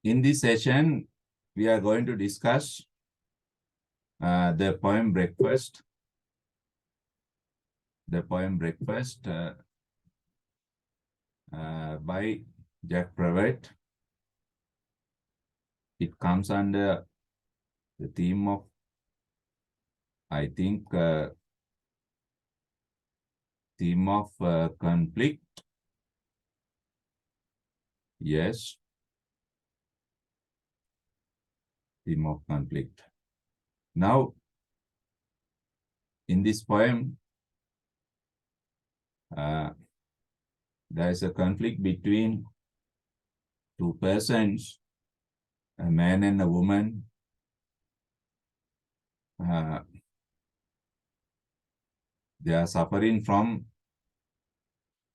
In this session, we are going to discuss the poem Breakfast. The poem Breakfast by Jack Previtt. It comes under the theme of, I think, theme of conflict. Yes. Theme of conflict. Now, in this poem, there is a conflict between two persons, a man and a woman. They are suffering from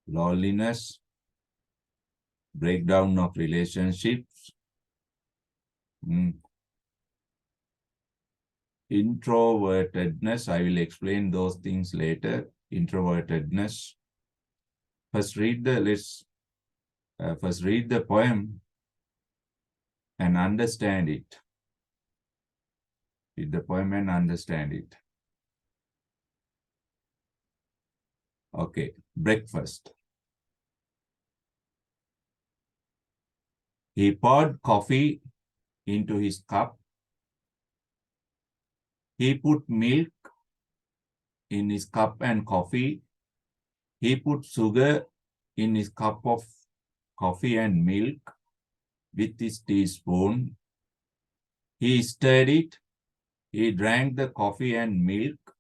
loneliness, breakdown of relationships, introvertedness. I will explain those things later. Introvertedness. First read the poem and understand it. Read the poem and understand it. Okay, breakfast. He poured coffee into his cup. He put milk in his cup and coffee. He put sugar in his cup of coffee and milk with his teaspoon. He stirred it. He drank the coffee and milk,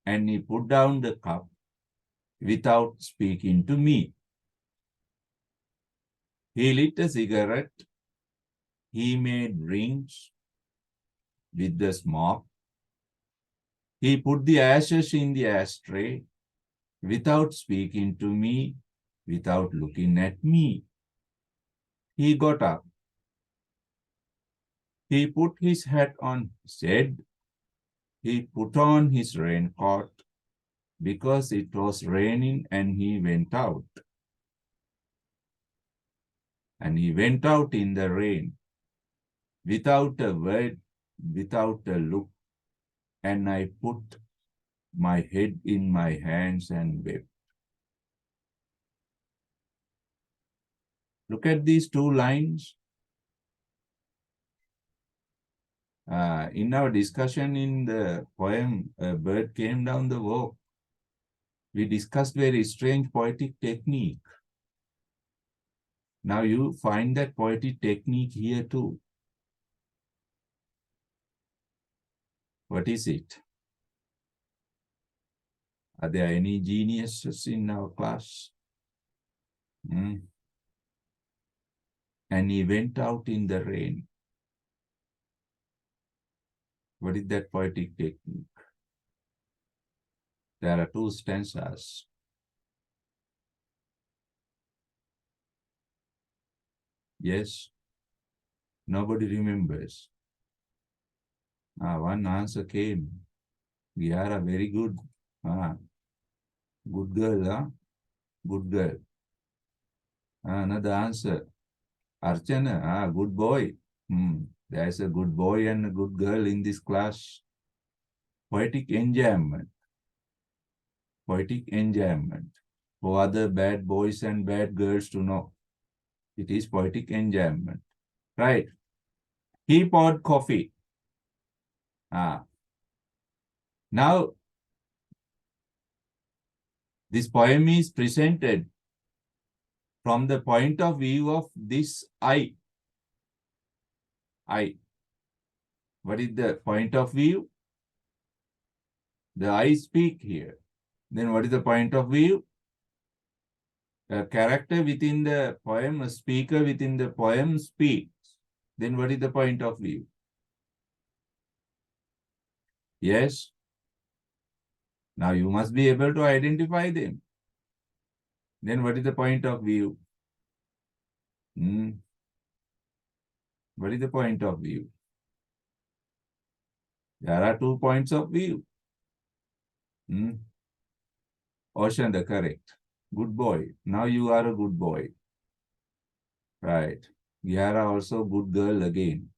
and he put down the cup without speaking to me. He lit a cigarette. He made rings with the smoke. He put the ashes in the ashtray without speaking to me, without looking at me. He got up. He put his hat on his head. He put on his raincoat because it was raining, and he went out. And he went out in the rain, without a word, without a look, and I put my head in my hands and wept. Look at these two lines. In our discussion in the poem, A Bird Came Down the Walk, we discussed very strange poetic technique. Now you find that poetic technique here too. What is it? Are there any geniuses in our class? And he went out in the rain. What is that poetic technique? There are two stanzas. Yes? Nobody remembers. One answer came. Giara, very good. Good girl, huh? Good girl. Another answer. Archana, good boy. There's a good boy and a good girl in this class. Poetic enjoyment. Poetic enjoyment. For other bad boys and bad girls to know. It is poetic enjoyment. Right. He poured coffee. Now, this poem is presented from the point of view of this I. What is the point of view? The I speak here. Then what is the point of view? A character within the poem, a speaker within the poem speaks. Then what is the point of view? Yes. Now you must be able to identify them. Then what is the point of view? What is the point of view? There are 2 points of view. Ocean, the correct. Good boy. Now you are a good boy. Right. Here are also good girl again.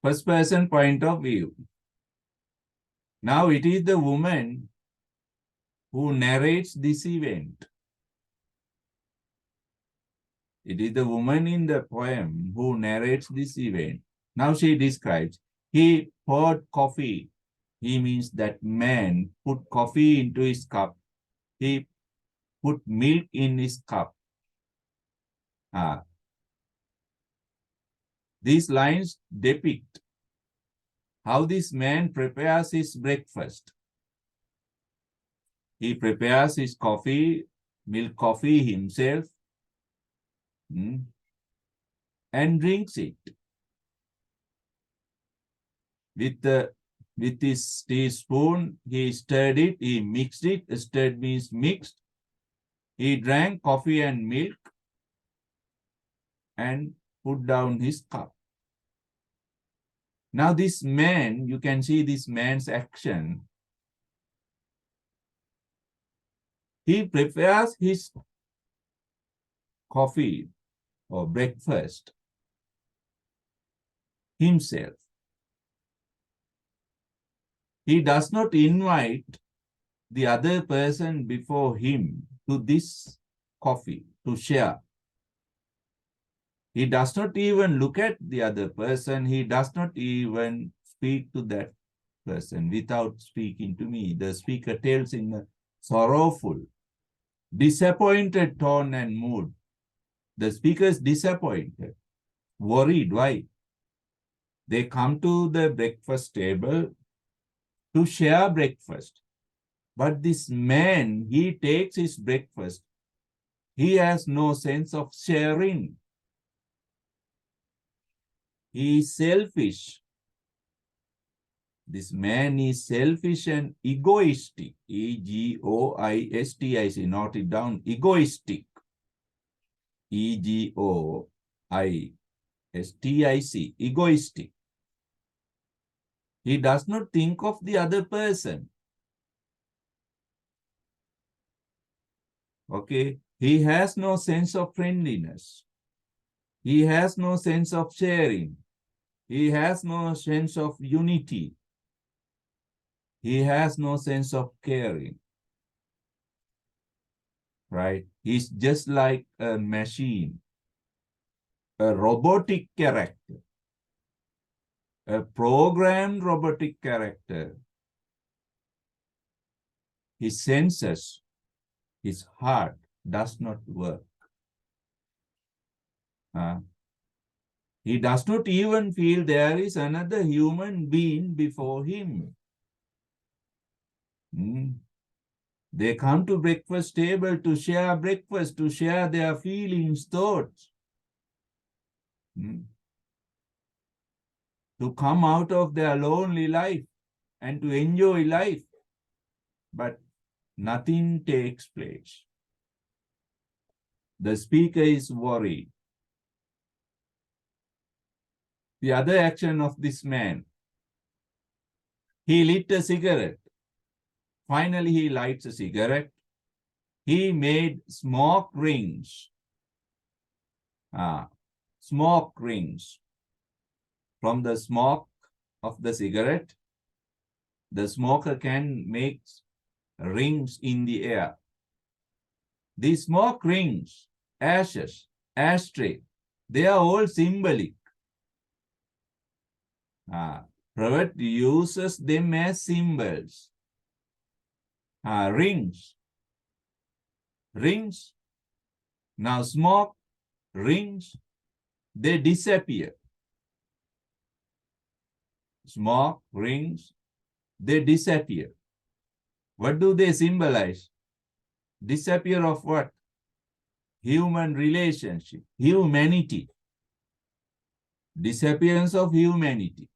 First person point of view. Now it is the woman who narrates this event. It is the woman in the poem who narrates this event. Now she describes, he poured coffee. He means that man put coffee into his cup. He put milk in his cup. These lines depict how this man prepares his breakfast. He prepares his coffee, milk coffee himself, and drinks it. With his teaspoon, he stirred it, he mixed it. Stirred means mixed. He drank coffee and milk and put down his cup. Now this man, you can see this man's action. He prepares his coffee or breakfast himself. He does not invite the other person before him to this coffee to share. He does not even look at the other person. He does not even speak to that person without speaking to me. The speaker tells in a sorrowful, disappointed tone and mood. The speaker is disappointed, worried. Why? They come to the breakfast table to share breakfast. But this man, he takes his breakfast. He has no sense of sharing. He is selfish. This man is selfish and egoistic. E-G-O-I-S-T-I-C. Note it down. Egoistic. E-G-O-I-S-T-I-C. Egoistic. He does not think of the other person. Okay. He has no sense of friendliness. He has no sense of sharing. He has no sense of unity. He has no sense of caring. Right? He's just like a machine, a robotic character, a programmed robotic character. His senses, his heart does not work. He does not even feel there is another human being before him. They come to breakfast table to share breakfast, to share their feelings, thoughts. To come out of their lonely life and to enjoy life. But nothing takes place. The speaker is worried. The other action of this man, he lit a cigarette. Finally, he lights a cigarette. He made smoke rings. Smoke rings. From the smoke of the cigarette, the smoker can make rings in the air. These smoke rings, ashes, ashtray, they are all symbolic. Prabhat uses them as symbols. Rings. Rings. Now smoke, rings, they disappear. Smoke, rings, they disappear. What do they symbolize? Disappear of what? Human relationship, humanity. Disappearance of humanity.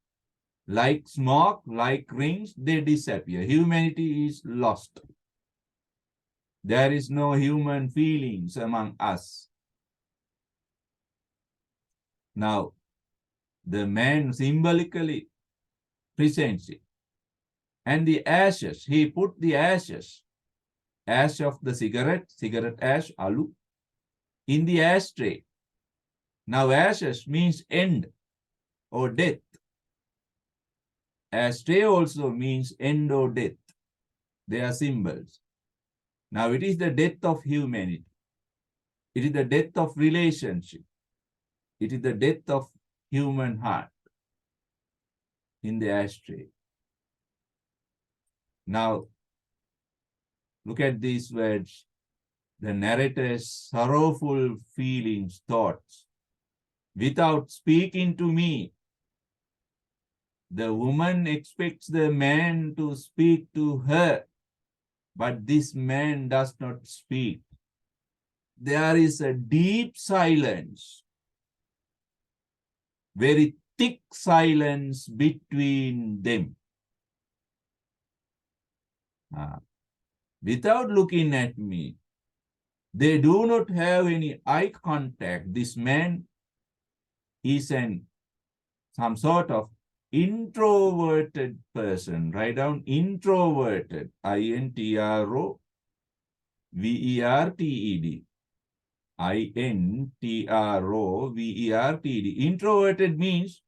Like smoke, like rings, they disappear. Humanity is lost. There is no human feelings among us. Now, the man symbolically presents it. And the ashes, he put the ashes, ash of the cigarette, cigarette ash, alu, in the ashtray. Now ashes means end or death. Ashtray also means end or death. They are symbols. Now it is the death of humanity. It is the death of relationship. It is the death of human heart in the ashtray. Now, look at these words. The narrator's sorrowful feelings, thoughts. Without speaking to me, the woman expects the man to speak to her, but this man does not speak. There is a deep silence, very thick silence between them. Without looking at me, they do not have any eye contact. This man is some sort of introverted person. Write down introverted. I-N-T-R-O-V-E-R-T-E-D. I-N-T-R-O-V-E-R-T-E-D. Introverted means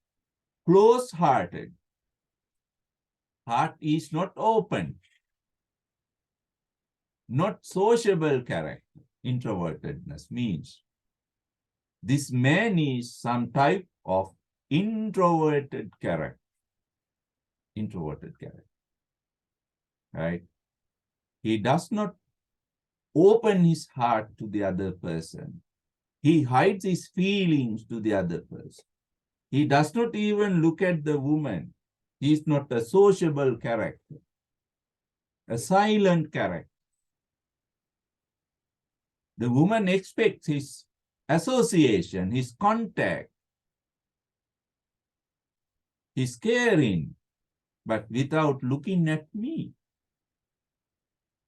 close-hearted. Heart is not open. Not sociable character. Introvertedness means this man is some type of introverted character. Introverted character. Right? He does not open his heart to the other person. He hides his feelings to the other person. He does not even look at the woman. He is not a sociable character. A silent character. The woman expects his association, his contact, his caring, but without looking at me.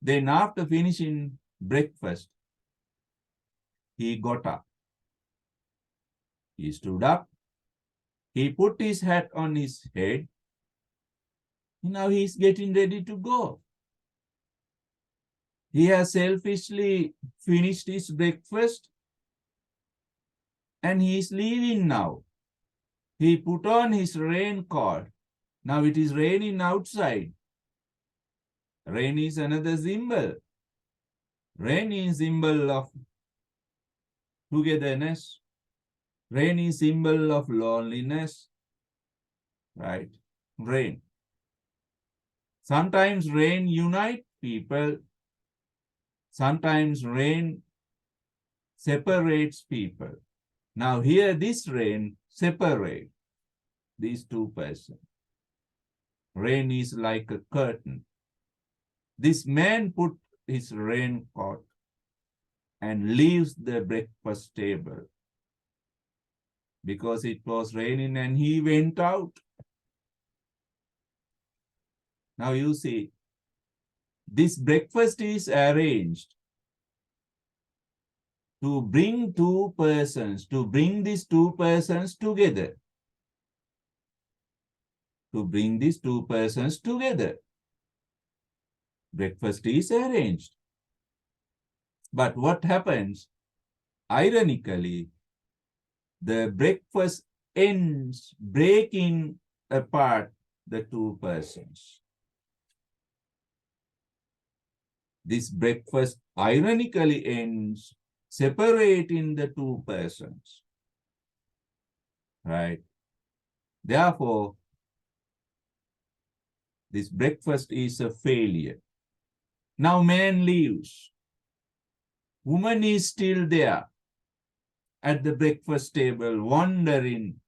Then after finishing breakfast, he got up. He stood up. He put his hat on his head. Now he's getting ready to go. He has selfishly finished his breakfast and he is leaving now. He put on his raincoat. Now it is raining outside. Rain is another symbol. Rain is symbol of togetherness. Rain is symbol of loneliness. Right? Rain. Sometimes rain unites people. Sometimes rain separates people. Now here this rain separates these two persons. Rain is like a curtain. This man put his raincoat and leaves the breakfast table because it was raining and he went out. Now you see, this breakfast is arranged to bring two persons, to bring these two persons together. To bring these two persons together. Breakfast is arranged. But what happens? Ironically, the breakfast ends breaking apart the two persons. This breakfast ironically ends separating the two persons. Right? Therefore, this breakfast is a failure. Now man leaves. Woman is still there at the breakfast table wondering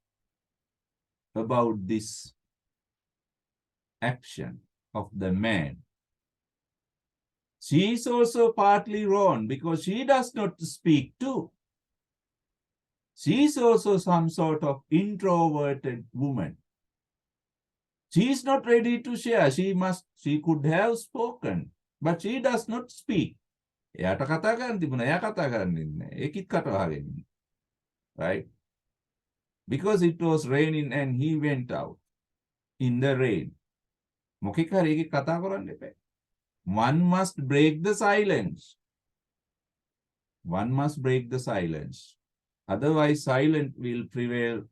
about this action of the man. She is also partly wrong because she does not speak too. She is also some sort of introverted woman. She is not ready to share. She could have spoken, but she does not speak. එයාට කතා කරන්න තිබුණා. එයා කතා කරන්නේ නැහැ. ඒකිට කට වහගෙන ඉන්නේ. Right? Because it was raining and he went out in the rain. මොකෙක් හරි ඒකේ කතා කරන්න එපා. One must break the silence. One must break the silence. Otherwise, silence will prevail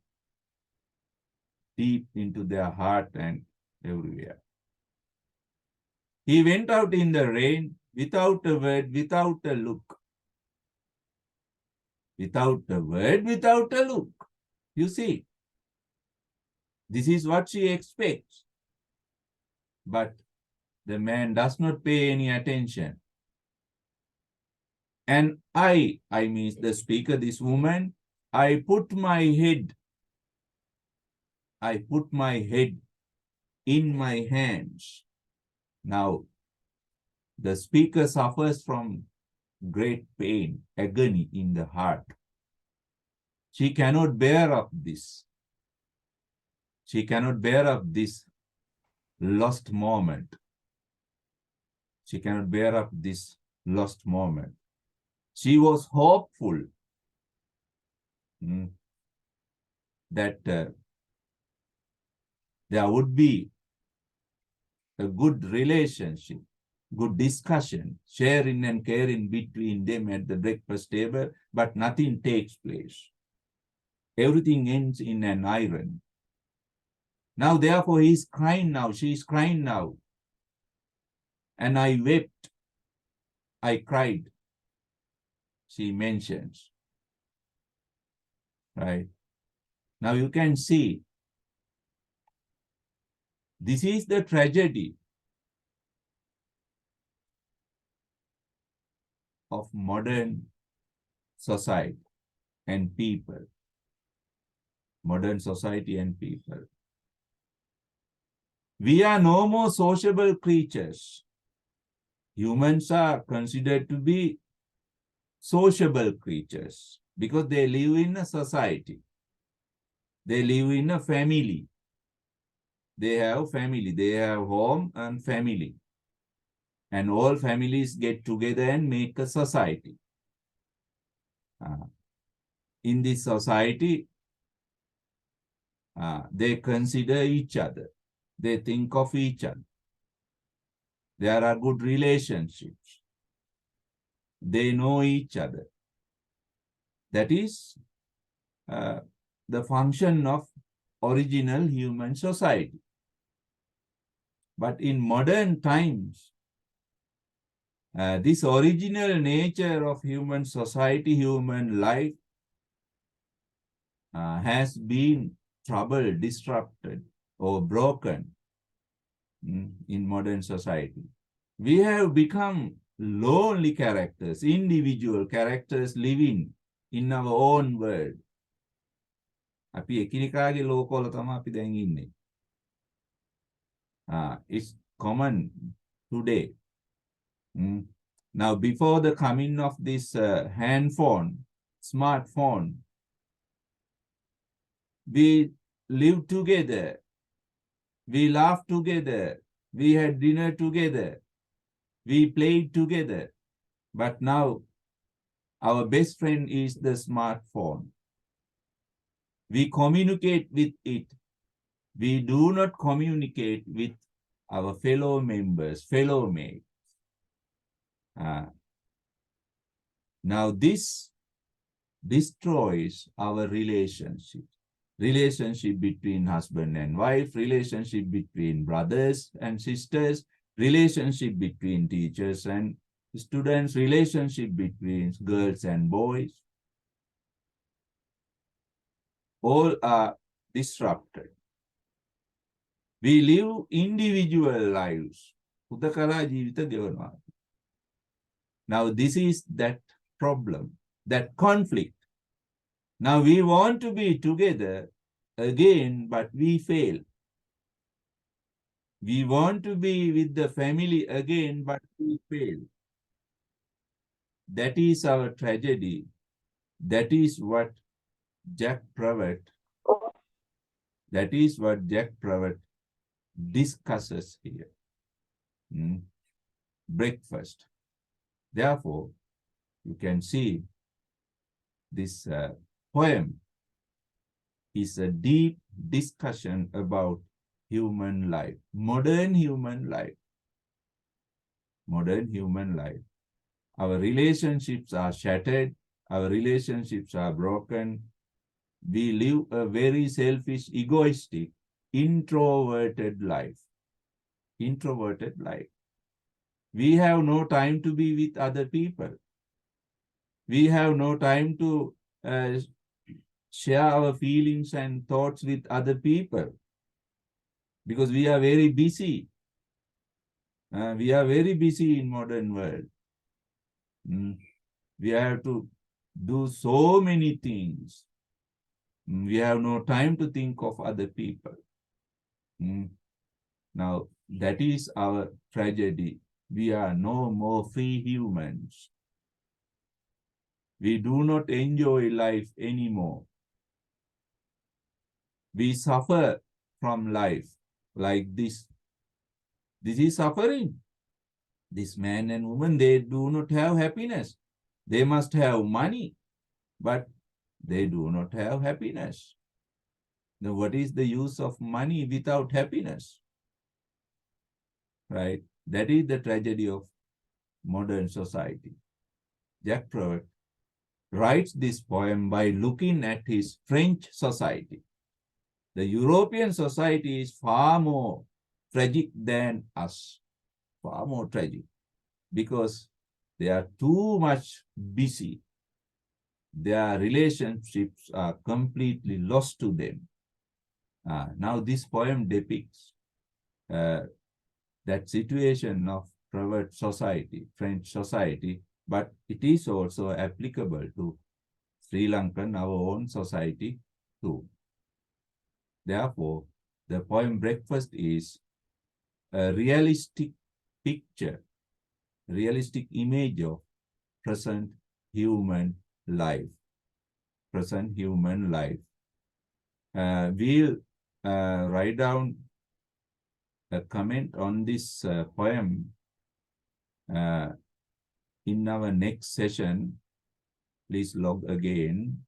deep into their heart and everywhere. He went out in the rain without a word, without a look. Without a word, without a look. You see, this is what she expects. But the man does not pay any attention. And I mean the speaker, this woman, I put my head in my hands. Now, the speaker suffers from great pain, agony in the heart. She cannot bear up this. She cannot bear up this lost moment. She cannot bear up this lost moment. She was hopeful that there would be a good relationship, good discussion, sharing and caring between them at the breakfast table, but nothing takes place. Everything ends in an irony. Now, therefore, he is crying now, she is crying now. And I wept, I cried, she mentions. Right? Now you can see, this is the tragedy of modern society and people. Modern society and people. We are no more sociable creatures. Humans are considered to be sociable creatures because they live in a society. They live in a family. They have family. They have home and family. And all families get together and make a society. In this society, they consider each other. They think of each other. There are good relationships. They know each other. That is the function of original human society. But in modern times, this original nature of human society, human life, has been troubled, disrupted, or broken in modern society. We have become lonely characters, individual characters living in our own world. අපි එකිනෙකාගේ ලෝකවල තමයි අපි දැන් ඉන්නේ. It's common today. Now, before the coming of this handphone, smartphone, we lived together, we laughed together, we had dinner together, we played together. But now, our best friend is the smartphone. We communicate with it. We do not communicate with our fellow members, fellow mates. Now this destroys our relationship between husband and wife, relationship between brothers and sisters, relationship between teachers and students, relationship between girls and boys. All are disrupted. We live individual lives. Now this is that problem, that conflict. Now we want to be together again, but we fail. We want to be with the family again, but we fail. That is our tragedy. That is what Jack Prevost discusses here. Breakfast. Therefore, you can see this poem is a deep discussion about human life, modern human life. Modern human life. Our relationships are shattered. our relationships are broken. We live a very selfish, egoistic, introverted life. Introverted life. We have no time to be with other people. We have no time to share our feelings and thoughts with other people because we are very busy. We are very busy in modern world. We have to do so many things. We have no time to think of other people. Now, that is our tragedy. We are no more free humans. We do not enjoy life anymore. We suffer from life like this. This is suffering. This man and woman, they do not have happiness. They must have money, but they do not have happiness. Now, what is the use of money without happiness? Right? That is the tragedy of modern society. Jack Prevost writes this poem by looking at his French society. The European society is far more tragic than us, far more tragic, because they are too much busy. Their relationships are completely lost to them. Now this poem depicts that situation of private society, French society, but it is also applicable to Sri Lankan, our own society too. Therefore, the poem Breakfast is a realistic picture, realistic image of present human life. Present human life. We'll write down a comment on this poem in our next session. Please log again.